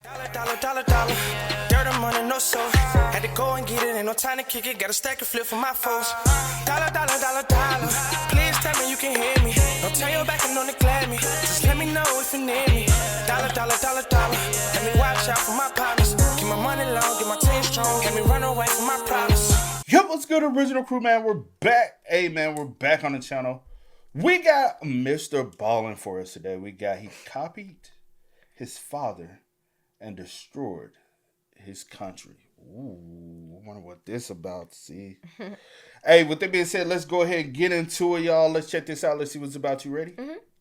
Dollar. Dirt and money, no soul. Had to go and get it, ain't no time to kick it. Got a stack and flip for my foes. Dollar. Please tell me you can hear me. Don't turn your back and don't neglect me. Just let me know if you need me. Dollar. Let me watch out for my partners. Keep my money long, get my team strong. Let me run away from my problems. Yo, what's good, original crew, man? We're back. Hey, man, we're back on the channel. We got Mr. Ballin for us today. He copied his father and destroyed his country. Ooh, I wonder what this about, see. Hey, with that being said, let's go ahead and get into it, y'all. Let's check this out. Let's see what's about. You ready?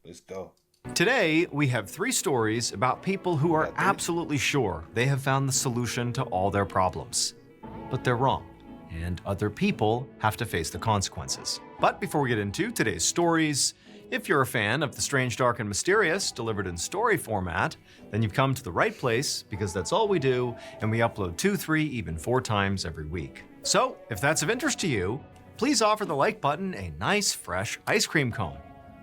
Let's go. Today, we have 3 stories about people who are absolutely sure they have found the solution to all their problems. But they're wrong, and other people have to face the consequences. But before we get into today's stories, if you're a fan of the strange, dark, and mysterious delivered in story format, then you've come to the right place, because that's all we do, and we upload 2, 3, even 4 times every week. So, if that's of interest to you, please offer the like button a nice, fresh ice cream cone.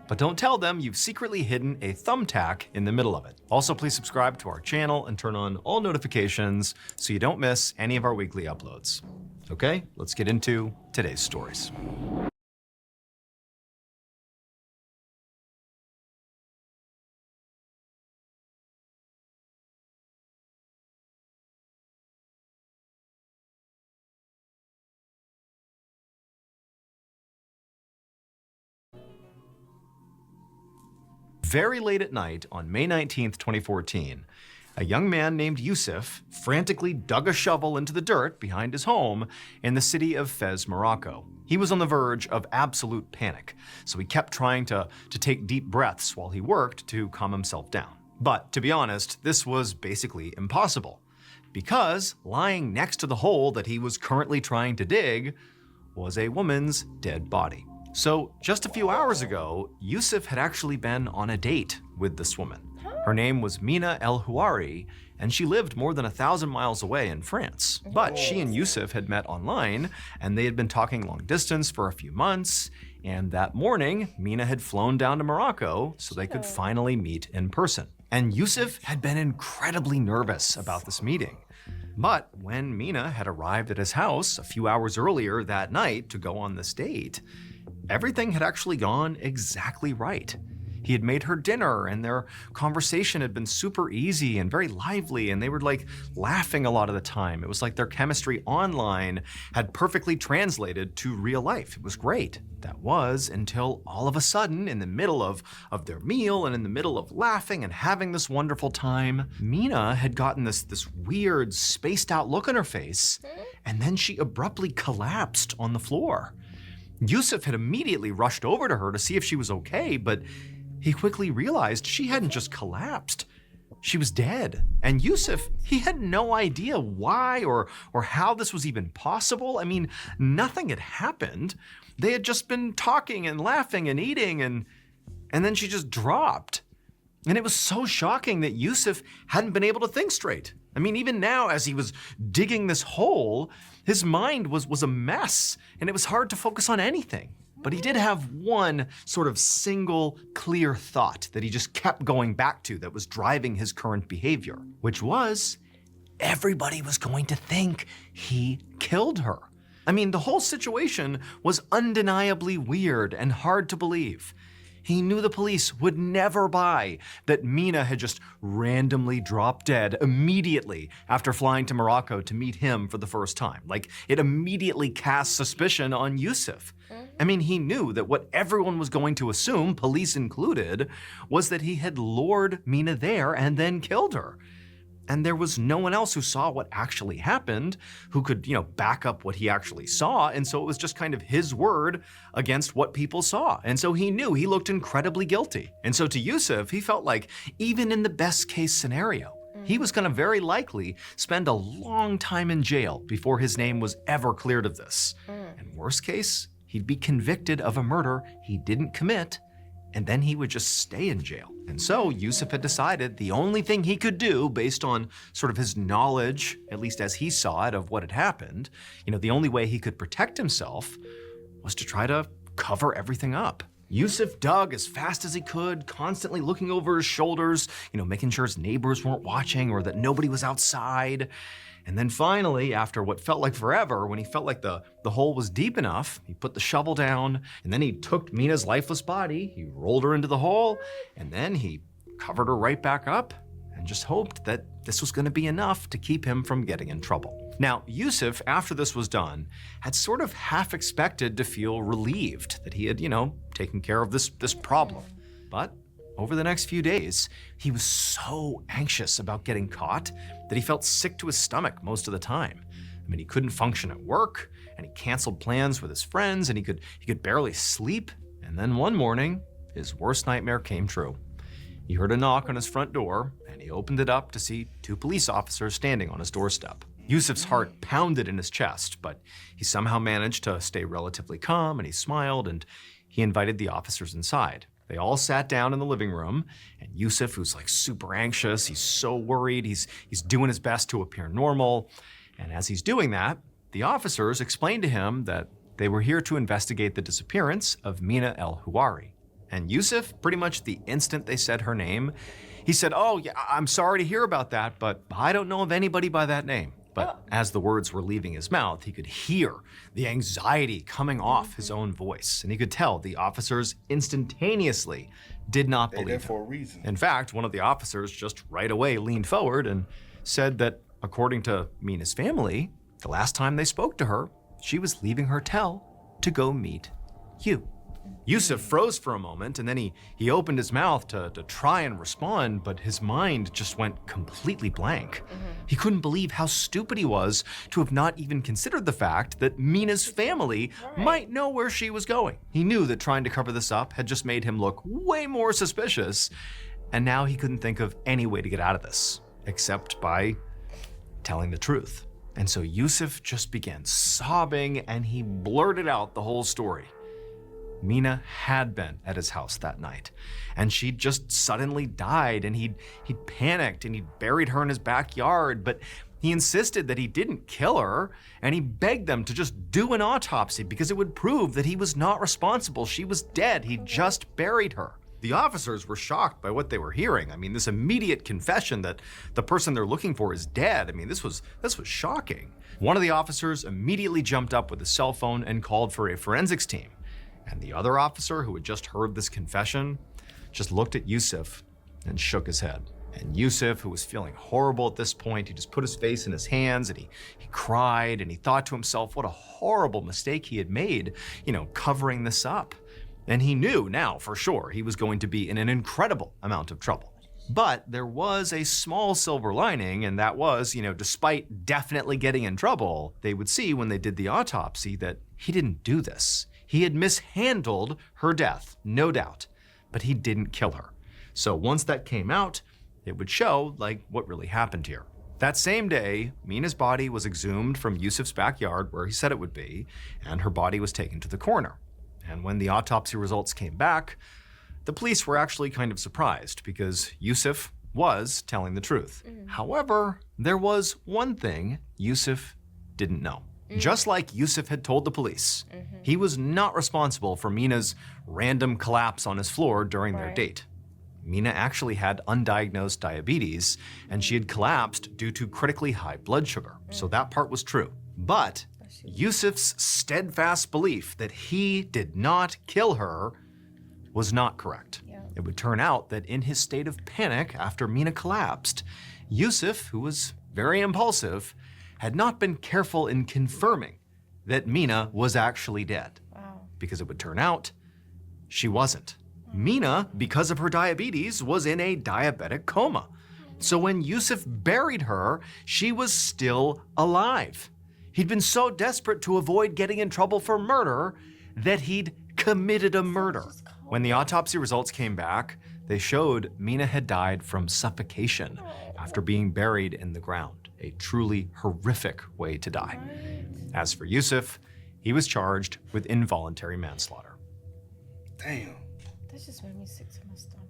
But don't tell them you've secretly hidden a thumbtack in the middle of it. Also, please subscribe to our channel and turn on all notifications so you don't miss any of our weekly uploads. Okay, let's get into today's stories. Very late at night on May 19th, 2014, a young man named Yusuf frantically dug a shovel into the dirt behind his home in the city of Fez, Morocco. He was on the verge of absolute panic, so he kept trying to take deep breaths while he worked to calm himself down. But to be honest, this was basically impossible, because lying next to the hole that he was currently trying to dig was a woman's dead body. So just a few hours ago, Yusuf had actually been on a date with this woman. Her name was Mina El Houari, and she lived more than 1,000 miles away in France. But she and Yusuf had met online, and they had been talking long distance for a few months, and that morning, Mina had flown down to Morocco so they could finally meet in person. And Yusuf had been incredibly nervous about this meeting. But when Mina had arrived at his house a few hours earlier that night to go on this date, everything had actually gone exactly right. He had made her dinner, and their conversation had been super easy and very lively, and they were like laughing a lot of the time. It was like their chemistry online had perfectly translated to real life. It was great. That was until all of a sudden, in the middle of their meal and in the middle of laughing and having this wonderful time, Mina had gotten this weird spaced out look on her face, and then she abruptly collapsed on the floor. Yusuf had immediately rushed over to her to see if she was okay, but he quickly realized she hadn't just collapsed. She was dead. And Yusuf, he had no idea why or how this was even possible. I mean, nothing had happened. They had just been talking and laughing and eating, and then she just dropped. And it was so shocking that Yusuf hadn't been able to think straight. I mean, even now, as he was digging this hole, his mind was a mess, and it was hard to focus on anything. But he did have one sort of single clear thought that he just kept going back to that was driving his current behavior, which was everybody was going to think he killed her. I mean, the whole situation was undeniably weird and hard to believe. He knew the police would never buy that Mina had just randomly dropped dead immediately after flying to Morocco to meet him for the first time. Like, it immediately cast suspicion on Yusuf. I mean, he knew that what everyone was going to assume, police included, was that he had lured Mina there and then killed her. And there was no one else who saw what actually happened, who could, back up what he actually saw. And so it was just kind of his word against what people saw. And so he knew he looked incredibly guilty. And so to Yusuf, he felt like even in the best case scenario, he was gonna very likely spend a long time in jail before his name was ever cleared of this. And worst case, he'd be convicted of a murder he didn't commit, and then he would just stay in jail. And so Yusuf had decided the only thing he could do, based on sort of his knowledge, at least as he saw it, of what had happened, the only way he could protect himself was to try to cover everything up. Yusuf dug as fast as he could, constantly looking over his shoulders, making sure his neighbors weren't watching or that nobody was outside. And then finally, after what felt like forever, when he felt like the hole was deep enough, he put the shovel down, and then he took Mina's lifeless body, he rolled her into the hole, and then he covered her right back up and just hoped that this was going to be enough to keep him from getting in trouble. Now, Yusuf, after this was done, had sort of half expected to feel relieved that he had, taken care of this problem. But over the next few days, he was so anxious about getting caught that he felt sick to his stomach most of the time. I mean, he couldn't function at work, and he canceled plans with his friends, and he could barely sleep. And then one morning, his worst nightmare came true. He heard a knock on his front door, and he opened it up to see 2 police officers standing on his doorstep. Yusuf's heart pounded in his chest, but he somehow managed to stay relatively calm, and he smiled, and he invited the officers inside. They all sat down in the living room, and Yusuf, who's like super anxious, he's so worried, he's doing his best to appear normal. And as he's doing that, the officers explained to him that they were here to investigate the disappearance of Mina El-Houari. And Yusuf, pretty much the instant they said her name, he said, "Oh, yeah, I'm sorry to hear about that, but I don't know of anybody by that name." But as the words were leaving his mouth, he could hear the anxiety coming off his own voice. And he could tell the officers instantaneously did not believe him. For a reason. In fact, one of the officers just right away leaned forward and said that according to Mina's family, the last time they spoke to her, she was leaving her hotel to go meet you. Yusuf froze for a moment, and then he opened his mouth to try and respond, but his mind just went completely blank. He couldn't believe how stupid he was to have not even considered the fact that Mina's family might know where she was going. He knew that trying to cover this up had just made him look way more suspicious, and now he couldn't think of any way to get out of this, except by telling the truth. And so Yusuf just began sobbing, and he blurted out the whole story. Mina had been at his house that night, and she'd just suddenly died, and he'd panicked, and he'd buried her in his backyard, but he insisted that he didn't kill her, and he begged them to just do an autopsy because it would prove that he was not responsible. She was dead. He just buried her. The officers were shocked by what they were hearing. I mean, this immediate confession that the person they're looking for is dead. I mean, this was shocking. One of the officers immediately jumped up with a cell phone and called for a forensics team. And the other officer who had just heard this confession just looked at Yusuf and shook his head. And Yusuf, who was feeling horrible at this point, he just put his face in his hands and he cried, and he thought to himself what a horrible mistake he had made, covering this up. And he knew now for sure he was going to be in an incredible amount of trouble. But there was a small silver lining, and that was, despite definitely getting in trouble, they would see when they did the autopsy that he didn't do this. He had mishandled her death, no doubt, but he didn't kill her. So once that came out, it would show what really happened here. That same day, Mina's body was exhumed from Yusuf's backyard where he said it would be, and her body was taken to the coroner. And when the autopsy results came back, the police were actually kind of surprised because Yusuf was telling the truth. However, there was one thing Yusuf didn't know. Just like Yusuf had told the police, he was not responsible for Mina's random collapse on his floor during their date. Mina actually had undiagnosed diabetes, and she had collapsed due to critically high blood sugar. So that part was true. But Yusuf's steadfast belief that he did not kill her was not correct. It would turn out that in his state of panic after Mina collapsed, Yusuf, who was very impulsive, had not been careful in confirming that Mina was actually dead. Because it would turn out she wasn't. Mina, because of her diabetes, was in a diabetic coma. So when Yusuf buried her, she was still alive. He'd been so desperate to avoid getting in trouble for murder that he'd committed a murder. When the autopsy results came back, they showed Mina had died from suffocation after being buried in the ground. A truly horrific way to die. As for Yusuf, he was charged with involuntary manslaughter. Damn. That just made me sick to my stomach.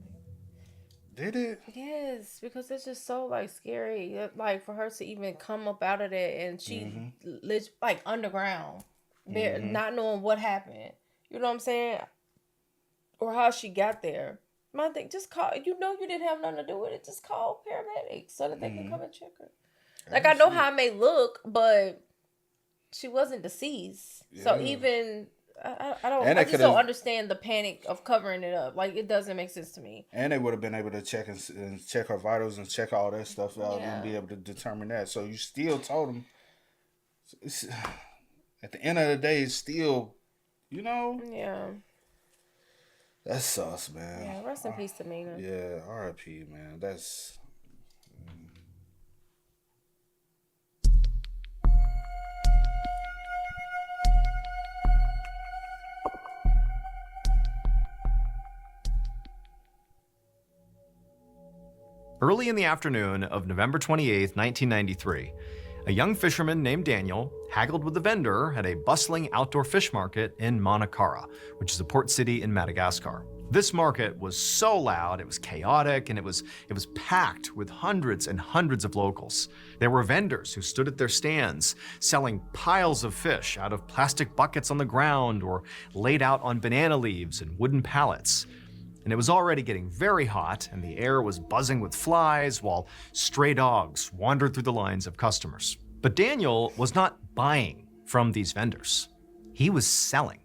Did it? Yes, because it's just so scary. For her to even come up out of that, and she lives underground, not knowing what happened. You know what I'm saying? or how she got there. My thing, just call. You know, you didn't have nothing to do with it. Just call paramedics so that they can come and check her. Like, I know how it may look, but she wasn't deceased. Yeah. So even I just don't understand the panic of covering it up. Like, it doesn't make sense to me. And they would have been able to check and check her vitals and check all that stuff out and be able to determine that. So you still told them. At the end of the day, it's still, you know. Yeah. That's sus, man. Yeah, rest in peace to Mina. Yeah, R.I.P., man. That's... Early in the afternoon of November 28th, 1993, a young fisherman named Daniel haggled with a vendor at a bustling outdoor fish market in Manacara, which is a port city in Madagascar. This market was so loud, it was chaotic, and it was packed with hundreds and hundreds of locals. There were vendors who stood at their stands, selling piles of fish out of plastic buckets on the ground or laid out on banana leaves and wooden pallets. And it was already getting very hot, and the air was buzzing with flies while stray dogs wandered through the lines of customers. But Daniel was not buying from these vendors. He was selling.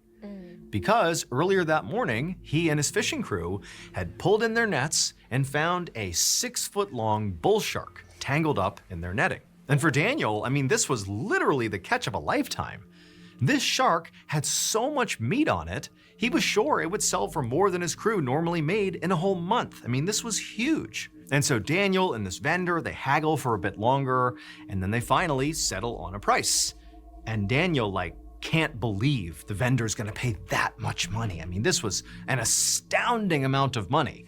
Because earlier that morning, he and his fishing crew had pulled in their nets and found a 6-foot-long bull shark tangled up in their netting. And for Daniel, I mean, this was literally the catch of a lifetime. This shark had so much meat on it, he was sure it would sell for more than his crew normally made in a whole month. I mean, this was huge. And so Daniel and this vendor, they haggle for a bit longer, and then they finally settle on a price. And Daniel, can't believe the vendor's gonna pay that much money. I mean, this was an astounding amount of money.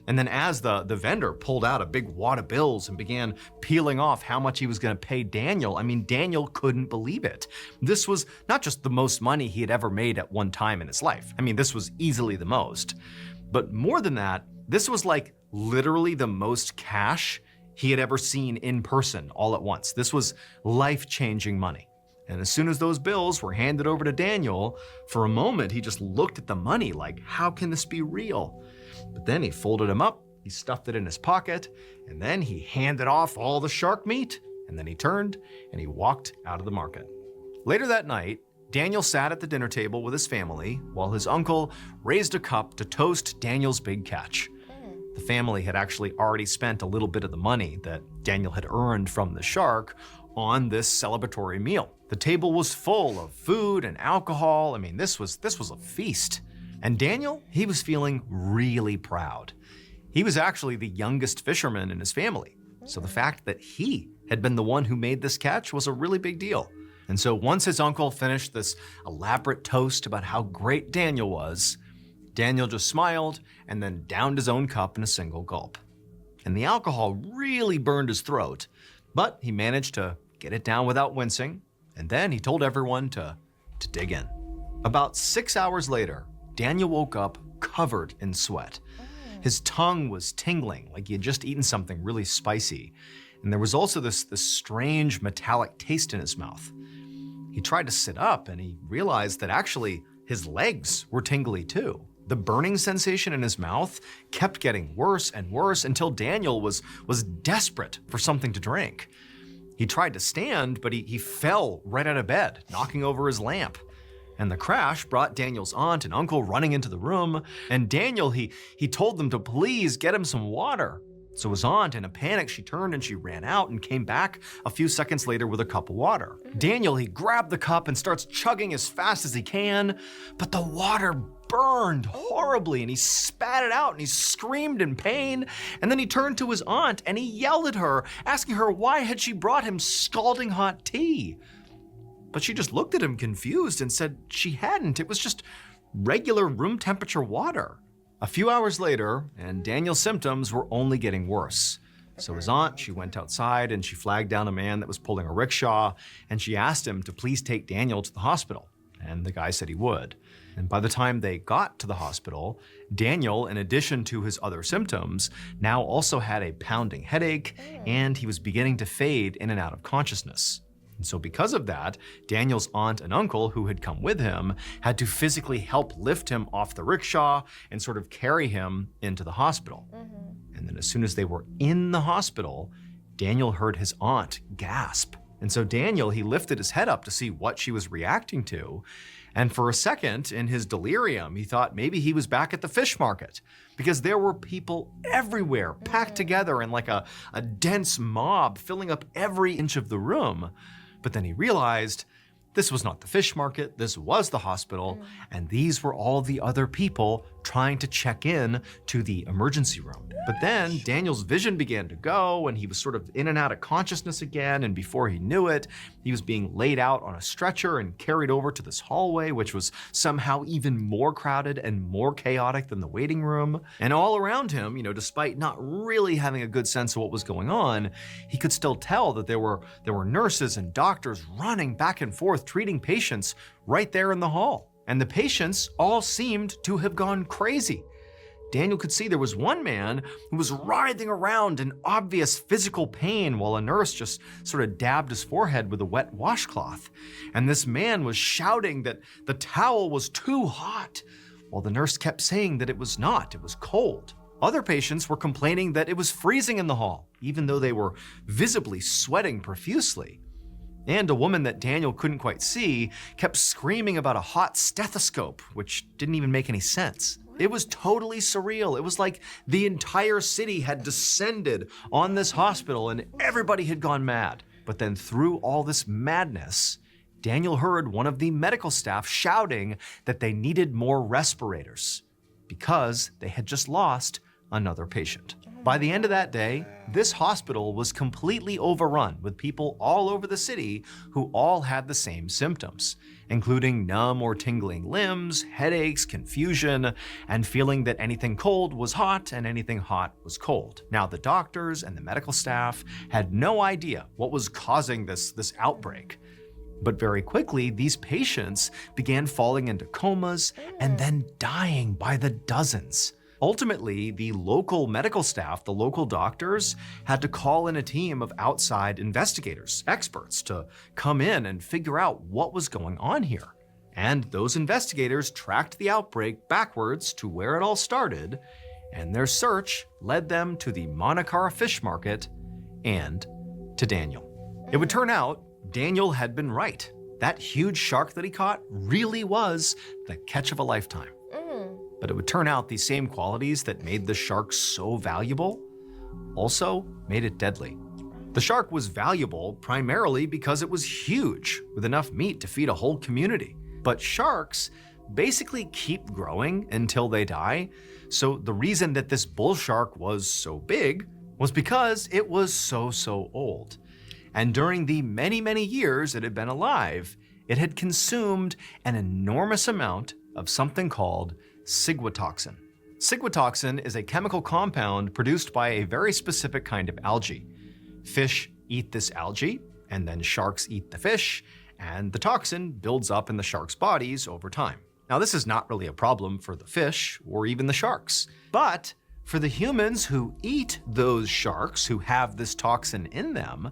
And then as the vendor pulled out a big wad of bills and began peeling off how much he was gonna pay Daniel, I mean, Daniel couldn't believe it. This was not just the most money he had ever made at one time in his life. I mean, this was easily the most. But more than that, this was literally the most cash he had ever seen in person all at once. This was life-changing money. And as soon as those bills were handed over to Daniel, for a moment he just looked at the money like, how can this be real? But then he folded them up, he stuffed it in his pocket, and then he handed off all the shark meat, and then he turned and he walked out of the market. Later that night, Daniel sat at the dinner table with his family while his uncle raised a cup to toast Daniel's big catch. The family had actually already spent a little bit of the money that Daniel had earned from the shark on this celebratory meal. The table was full of food and alcohol. I mean, this was a feast. And Daniel, he was feeling really proud. He was actually the youngest fisherman in his family. So the fact that he had been the one who made this catch was a really big deal. And so once his uncle finished this elaborate toast about how great Daniel was, Daniel just smiled and then downed his own cup in a single gulp. And the alcohol really burned his throat, but he managed to get it down without wincing, and then he told everyone to dig in. About 6 hours later, Daniel woke up covered in sweat. His tongue was tingling like he had just eaten something really spicy, and there was also this strange metallic taste in his mouth. He tried to sit up and he realized that actually his legs were tingly too. The burning sensation in his mouth kept getting worse and worse until Daniel was desperate for something to drink. He tried to stand, but he fell right out of bed, knocking over his lamp. And the crash brought Daniel's aunt and uncle running into the room, and Daniel, he told them to please get him some water. So his aunt, in a panic, she turned and she ran out and came back a few seconds later with a cup of water. Daniel, he grabbed the cup and starts chugging as fast as he can, but the water burned horribly and he spat it out and he screamed in pain. And then he turned to his aunt and he yelled at her, asking her why had she brought him scalding hot tea. But she just looked at him confused and said she hadn't. It was just regular room temperature water. A few hours later, and Daniel's symptoms were only getting worse. So his aunt, she went outside and she flagged down a man that was pulling a rickshaw, and she asked him to please take Daniel to the hospital. And the guy said he would. And by the time they got to the hospital, Daniel, in addition to his other symptoms, now also had a pounding headache, and he was beginning to fade in and out of consciousness. And so because of that, Daniel's aunt and uncle, who had come with him, had to physically help lift him off the rickshaw and sort of carry him into the hospital. And then as soon as they were in the hospital, Daniel heard his aunt gasp. And so Daniel, he lifted his head up to see what she was reacting to. And for a second, in his delirium, he thought maybe he was back at the fish market, because there were people everywhere packed together in like a dense mob filling up every inch of the room. But then he realized this was not the fish market, this was the hospital, and these were all the other people trying to check in to the emergency room. But then Daniel's vision began to go, and he was sort of in and out of consciousness again, and before he knew it, he was being laid out on a stretcher and carried over to this hallway, which was somehow even more crowded and more chaotic than the waiting room. And all around him, despite not really having a good sense of what was going on, he could still tell that there were nurses and doctors running back and forth treating patients right there in the hall. And the patients all seemed to have gone crazy. Daniel could see there was one man who was writhing around in obvious physical pain while a nurse just sort of dabbed his forehead with a wet washcloth. And this man was shouting that the towel was too hot, while the nurse kept saying that it was not, it was cold. Other patients were complaining that it was freezing in the hall, even though they were visibly sweating profusely. And a woman that Daniel couldn't quite see kept screaming about a hot stethoscope, which didn't even make any sense. It was totally surreal. It was like the entire city had descended on this hospital and everybody had gone mad. But then through all this madness, Daniel heard one of the medical staff shouting that they needed more respirators because they had just lost another patient. By the end of that day, this hospital was completely overrun with people all over the city who all had the same symptoms, including numb or tingling limbs, headaches, confusion, and feeling that anything cold was hot and anything hot was cold. Now, the doctors and the medical staff had no idea what was causing this outbreak. But very quickly, these patients began falling into comas and then dying by the dozens. Ultimately, the local medical staff, the local doctors, had to call in a team of outside investigators, experts, to come in and figure out what was going on here. And those investigators tracked the outbreak backwards to where it all started, and their search led them to the Manakara fish market and to Daniel. It would turn out Daniel had been right. That huge shark that he caught really was the catch of a lifetime. But it would turn out these same qualities that made the shark so valuable also made it deadly. The shark was valuable primarily because it was huge, with enough meat to feed a whole community. But sharks basically keep growing until they die. So the reason that this bull shark was so big was because it was so old. And during the many years it had been alive, it had consumed an enormous amount of something called ciguatoxin. Ciguatoxin is a chemical compound produced by a very specific kind of algae. Fish eat this algae, and then sharks eat the fish, and the toxin builds up in the sharks' bodies over time. Now, this is not really a problem for the fish or even the sharks, but for the humans who eat those sharks who have this toxin in them,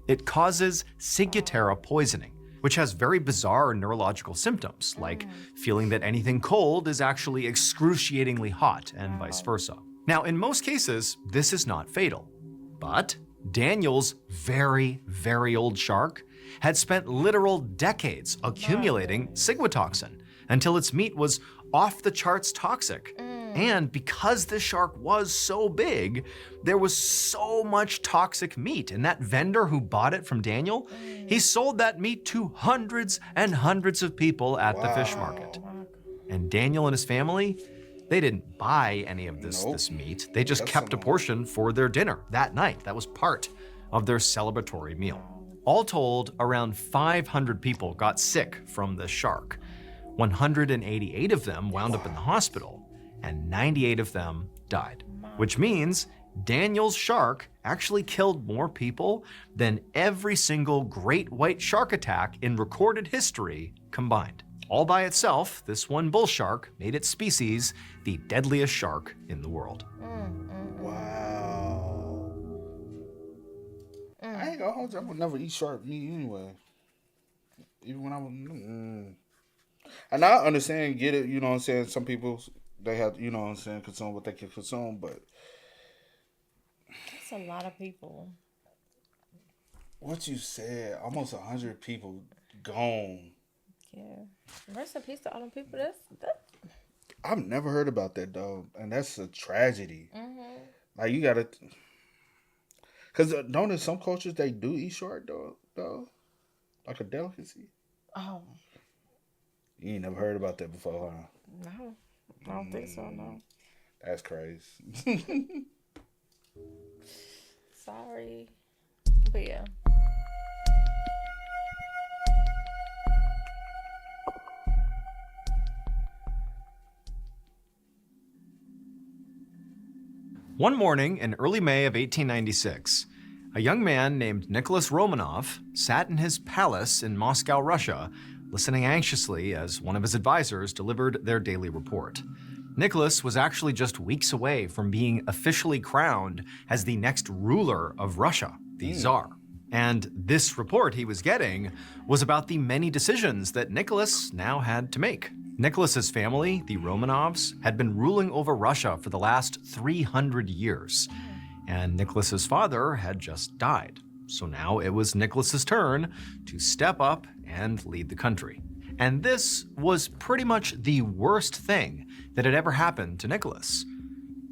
it causes ciguatera poisoning, which has very bizarre neurological symptoms, like feeling that anything cold is actually excruciatingly hot, and vice versa. Now, in most cases, this is not fatal, but Daniel's very old shark had spent literal decades accumulating ciguatoxin until its meat was off the charts toxic. And because this shark was so big, there was so much toxic meat, and that vendor who bought it from Daniel, he sold that meat to hundreds and hundreds of people at the fish market. And Daniel and his family, they didn't buy any of this meat. They just kept a portion for their dinner that night. That was part of their celebratory meal. All told, around 500 people got sick from this shark. 188 of them wound up in the hospital, and 98 of them died, which means Daniel's shark actually killed more people than every single great white shark attack in recorded history combined. All by itself, this one bull shark made its species the deadliest shark in the world. Wow. I ain't gonna hold you. I would never eat shark meat anyway. even when I was. And I understand, get it. You know what I'm saying. Some people they have, you know what I'm saying, consume what they can consume, but That's a lot of people. what you said, almost 100 people gone. Yeah. Rest in peace to all them people. That's. I've never heard about that though, and that's a tragedy. Mm-hmm. Like you gotta, cause don't in some cultures they do eat shark though, like a delicacy. Oh. You ain't never heard about that before, huh? No. I don't think so, no. That's crazy. Sorry. But yeah. One morning in early May of 1896, a young man named Nicholas Romanov sat in his palace in Moscow, Russia, listening anxiously as one of his advisors delivered their daily report. Nicholas was actually just weeks away from being officially crowned as the next ruler of Russia, the Tsar. And this report he was getting was about the many decisions that Nicholas now had to make. Nicholas's family, the Romanovs, had been ruling over Russia for the last 300 years. And Nicholas's father had just died. So now it was Nicholas's turn to step up and lead the country. And this was pretty much the worst thing that had ever happened to Nicholas.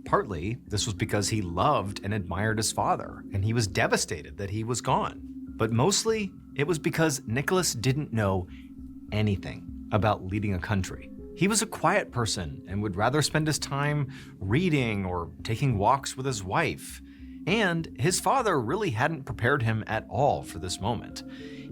Partly, this was because he loved and admired his father, and he was devastated that he was gone. But mostly, it was because Nicholas didn't know anything about leading a country. He was a quiet person and would rather spend his time reading or taking walks with his wife. And his father really hadn't prepared him at all for this moment.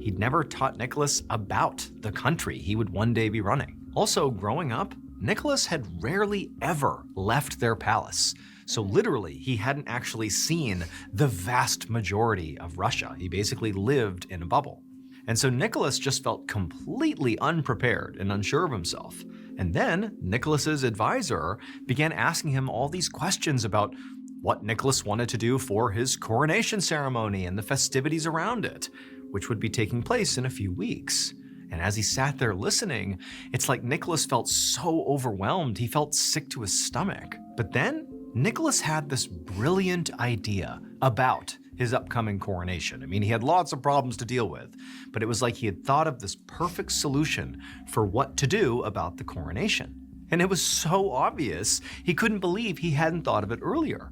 He'd never taught Nicholas about the country he would one day be running. Also, growing up, Nicholas had rarely ever left their palace. So literally, he hadn't actually seen the vast majority of Russia. He basically lived in a bubble. And so Nicholas just felt completely unprepared and unsure of himself. And then Nicholas's advisor began asking him all these questions about what Nicholas wanted to do for his coronation ceremony and the festivities around it, which would be taking place in a few weeks. And as he sat there listening, it's like Nicholas felt so overwhelmed, he felt sick to his stomach. But then Nicholas had this brilliant idea about his upcoming coronation. I mean, he had lots of problems to deal with, but it was like he had thought of this perfect solution for what to do about the coronation. And it was so obvious, he couldn't believe he hadn't thought of it earlier.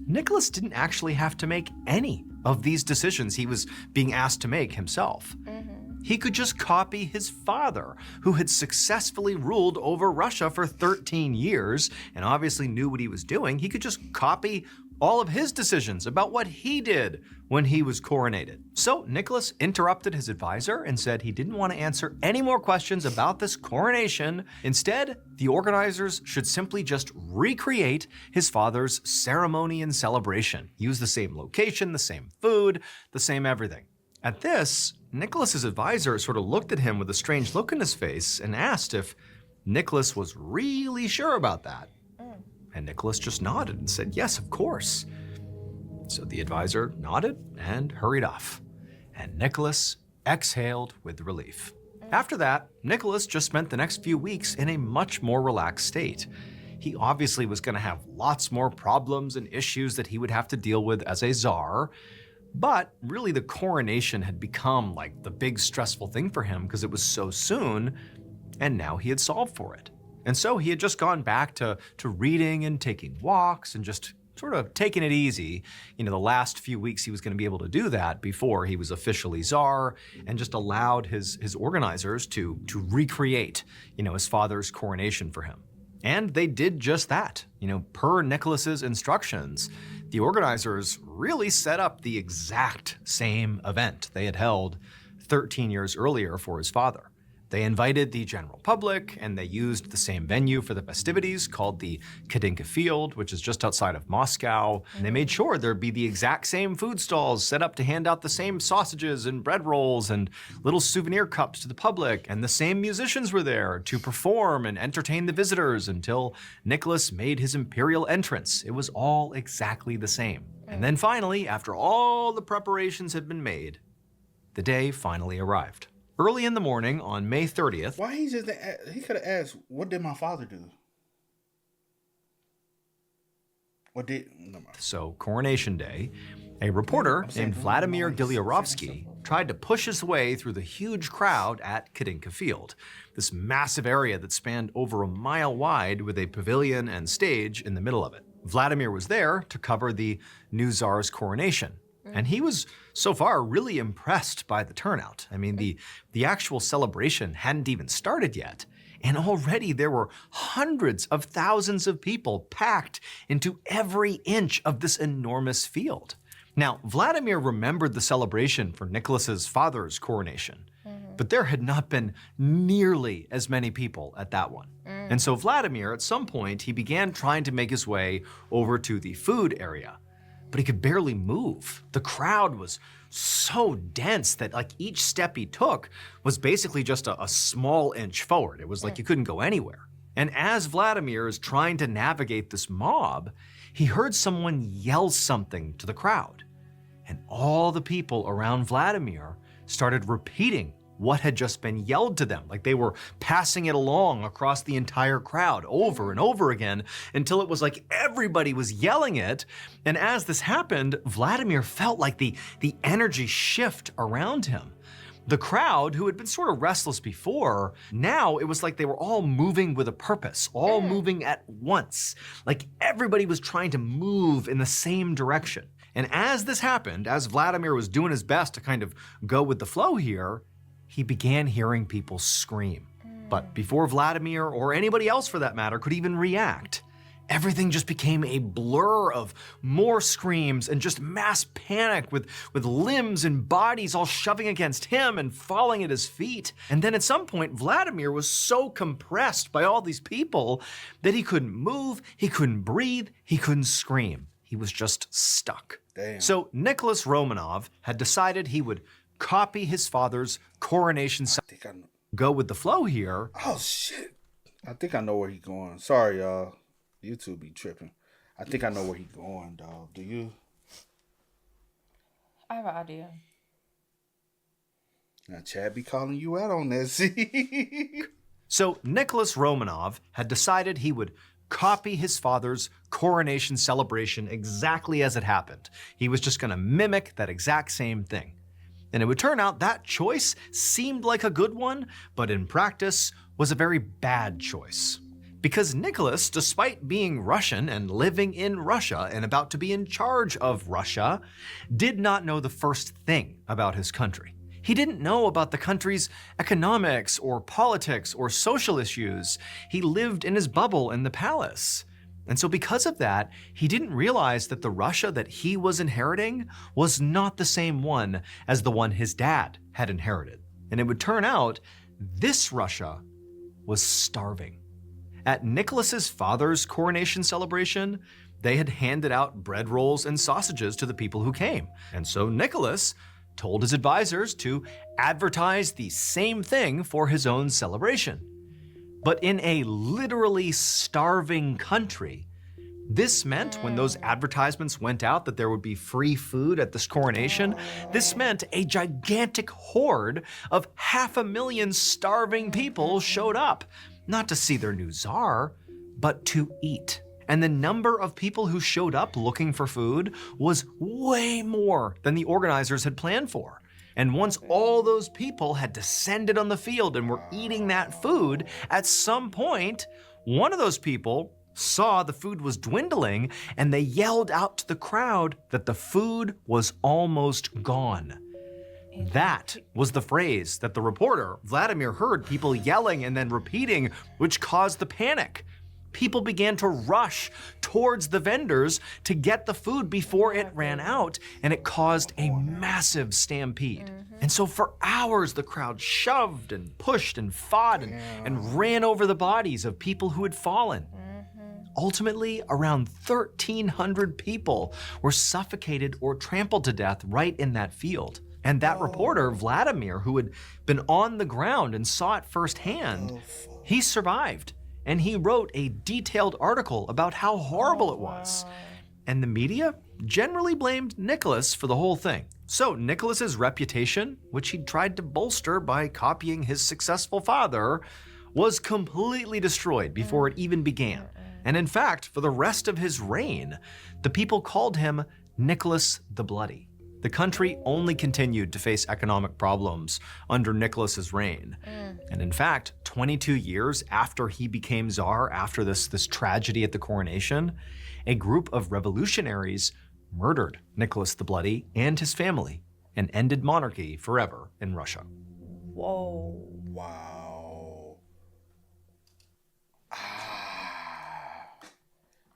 Nicholas didn't actually have to make any of these decisions he was being asked to make himself. He could just copy his father, who had successfully ruled over Russia for 13 years and obviously knew what he was doing. He could just copy all of his decisions about what he did when he was coronated. So Nicholas interrupted his advisor and said he didn't want to answer any more questions about this coronation. Instead, the organizers should simply just recreate his father's ceremony and celebration. Use the same location, the same food, the same everything. At this, Nicholas's advisor sort of looked at him with a strange look in his face and asked if Nicholas was really sure about that. And Nicholas just nodded and said, yes, of course. So the advisor nodded and hurried off. And Nicholas exhaled with relief. After that, Nicholas just spent the next few weeks in a much more relaxed state. He obviously was going to have lots more problems and issues that he would have to deal with as a czar. But really the coronation had become like the big stressful thing for him because it was so soon, and now he had solved for it. And so he had just gone back to reading and taking walks and just sort of taking it easy. You know, the last few weeks he was going to be able to do that before he was officially czar, and just allowed his organizers to recreate, you know, his father's coronation for him. And they did just that. You know, per Nicholas's instructions, the organizers really set up the exact same event they had held 13 years earlier for his father. They invited the general public, and they used the same venue for the festivities called the Kiddandceemgmt Field, which is just outside of Moscow. And they made sure there'd be the exact same food stalls set up to hand out the same sausages and bread rolls and little souvenir cups to the public. And the same musicians were there to perform and entertain the visitors until Nicholas made his imperial entrance. It was all exactly the same. And then finally, after all the preparations had been made, the day finally arrived. Early in the morning on May 30th, Why he just he could have asked, "What did my father do?" What did? No, so Coronation Day, a reporter named Vladimir Gilyarovsky tried to push his way through the huge crowd at Kadinka Field, this massive area that spanned over a mile wide with a pavilion and stage in the middle of it. Vladimir was there to cover the new Tsar's coronation, and he was so far really impressed by the turnout. I mean, the actual celebration hadn't even started yet, and already there were hundreds of thousands of people packed into every inch of this enormous field. Now, Vladimir remembered the celebration for Nicholas's father's coronation, but there had not been nearly as many people at that one. And so Vladimir, at some point, he began trying to make his way over to the food area, but he could barely move. The crowd was so dense that like each step he took was basically just a small inch forward. It was like you couldn't go anywhere. And as Vladimir is trying to navigate this mob, he heard someone yell something to the crowd. And all the people around Vladimir started repeating what had just been yelled to them, like they were passing it along across the entire crowd over and over again until it was like everybody was yelling it. And as this happened, Vladimir felt like the energy shift around him. The crowd, who had been sort of restless before, now it was like they were all moving with a purpose, all moving at once. Like everybody was trying to move in the same direction. And as this happened, as Vladimir was doing his best to kind of go with the flow here, he began hearing people scream. But before Vladimir, or anybody else for that matter, could even react, everything just became a blur of more screams and just mass panic with limbs and bodies all shoving against him and falling at his feet. And then at some point, Vladimir was so compressed by all these people that he couldn't move, he couldn't breathe, he couldn't scream. He was just stuck. Damn. So Nicholas Romanov had decided he would copy his father's coronation, go with the flow here. Oh shit! I think I know where he's going. Sorry, y'all. YouTube be tripping. I think I know where he's going, dog. Do you? I have an idea. Now Chad be calling you out on that. See? So Nicholas Romanov had decided he would copy his father's coronation celebration exactly as it happened. He was just going to mimic that exact same thing. And it would turn out that choice seemed like a good one, but in practice was a very bad choice. Because Nicholas, despite being Russian and living in Russia and about to be in charge of Russia, did not know the first thing about his country. He didn't know about the country's economics or politics or social issues. He lived in his bubble in the palace. And so because of that, he didn't realize that the Russia that he was inheriting was not the same one as the one his dad had inherited. And it would turn out this Russia was starving. At Nicholas's father's coronation celebration, they had handed out bread rolls and sausages to the people who came. And so Nicholas told his advisors to advertise the same thing for his own celebration. But in a literally starving country, this meant when those advertisements went out that there would be free food at this coronation, this meant a gigantic horde of 500,000 starving people showed up, not to see their new czar, but to eat. And the number of people who showed up looking for food was way more than the organizers had planned for. And once all those people had descended on the field and were eating that food, at some point, one of those people saw the food was dwindling and they yelled out to the crowd that the food was almost gone. That was the phrase that the reporter, Vladimir, heard people yelling and then repeating, which caused the panic. People began to rush towards the vendors to get the food before it ran out, and it caused a massive stampede. And so for hours, the crowd shoved and pushed and fought and ran over the bodies of people who had fallen. Ultimately, around 1,300 people were suffocated or trampled to death right in that field. And that reporter, Vladimir, who had been on the ground and saw it firsthand, he survived. And he wrote a detailed article about how horrible it was. And the media, generally blamed Nicholas for the whole thing. So Nicholas's reputation, which he'd tried to bolster by copying his successful father, was completely destroyed before it even began. And in fact, for the rest of his reign, the people called him Nicholas the Bloody. The country only continued to face economic problems under Nicholas's reign. And in fact, 22 years after he became czar, after this tragedy at the coronation, a group of revolutionaries murdered Nicholas the Bloody and his family and ended monarchy forever in Russia. Whoa. Wow.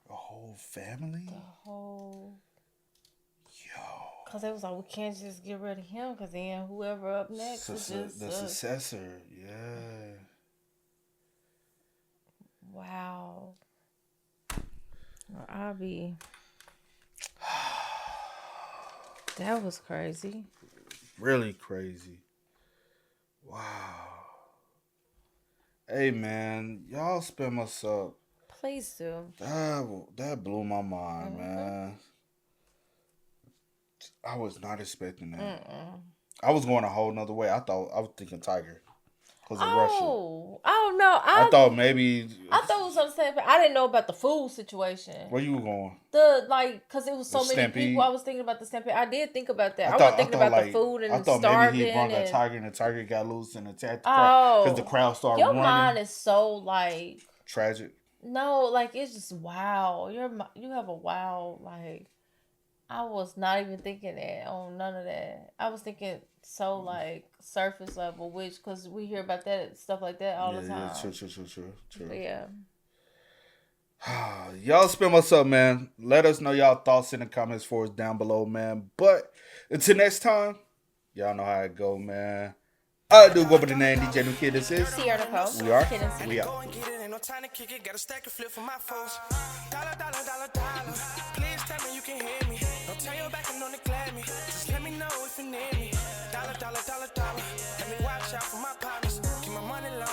The whole family? Oh. Yo. Because it was like, we can't just get rid of him, because then whoever up next is just... The successor, yeah. Wow. I'll be... That was crazy. Really crazy. Wow. Hey, man, y'all spin us up. Please do. That blew my mind, man. I was not expecting that. I was going a whole nother way. I was thinking Tiger. Because of Russia. Oh, no. I thought maybe... I thought it was something, but I didn't know about the food situation. Where you were going? Because it was so The many stampede? people. I was thinking about the stampede. I did think about that. I wasn't thinking about the food and I thought starving. maybe he brought a and... tiger and the tiger got loose and attacked the crowd. Because the crowd started Your running. mind is so, like... Tragic. No, like, it's just wow. You have a wow, like... I was not even thinking that on none of that. I was thinking so like surface level, which because we hear about that stuff like that all the time. Yeah, true. But yeah. Y'all spin what's up, man. Let us know y'all thoughts in the comments for us down below, man. But until next time, y'all know how it go, man. I do go by the name DJ New Kid. This is Cee Reacts To He. We are. Kid and Cee. We Go out. and get it, ain't no time to kick it. Got a stack and flip for my foes. Dollar. Please tell me you can hear me. Don't turn your back and don't neglect me. Just let me know if you need me. Dollar. Let me watch out for my partners. Keep my money low.